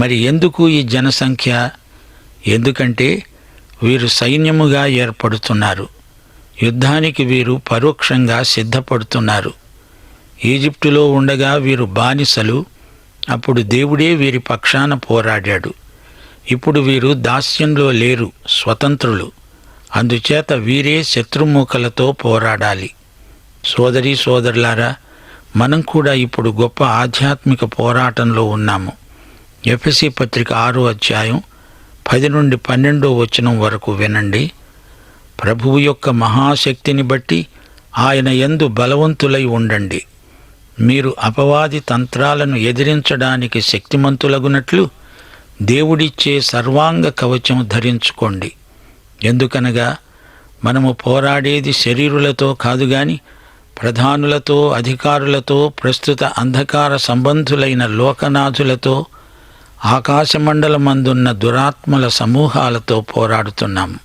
మరి ఎందుకు ఈ జనసంఖ్య? ఎందుకంటే వీరు సైన్యముగా ఏర్పడుతున్నారు. యుద్ధానికి వీరు పరోక్షంగా సిద్ధపడుతున్నారు. ఈజిప్టులో ఉండగా వీరు బానిసలు. అప్పుడు దేవుడే వీరి పక్షాన పోరాడాడు. ఇప్పుడు వీరు దాస్యంలో లేరు, స్వతంత్రులు. అందుచేత వీరే శత్రుమూకలతో పోరాడాలి. సోదరీ సోదరులారా, మనం కూడా ఇప్పుడు గొప్ప ఆధ్యాత్మిక పోరాటంలో ఉన్నాము. ఎఫెసీ పత్రిక 6వ అధ్యాయం 10 నుండి 12వ వచనం వరకు వినండి. ప్రభువు యొక్క మహాశక్తిని బట్టి ఆయన యందు బలవంతులై ఉండండి. మీరు అపవాది తంత్రాలను ఎదిరించడానికి శక్తిమంతులగునట్లు దేవుడిచ్చే సర్వాంగ కవచం ధరించుకోండి. ఎందుకనగా మనము పోరాడేది శరీరులతో కాదుగాని ప్రధానులతో, అధికారులతో, ప్రస్తుత అంధకార సంబంధులైన లోకనాథులతో, ఆకాశమండలమందున్న దురాత్మల సమూహాలతో పోరాడుతున్నాము.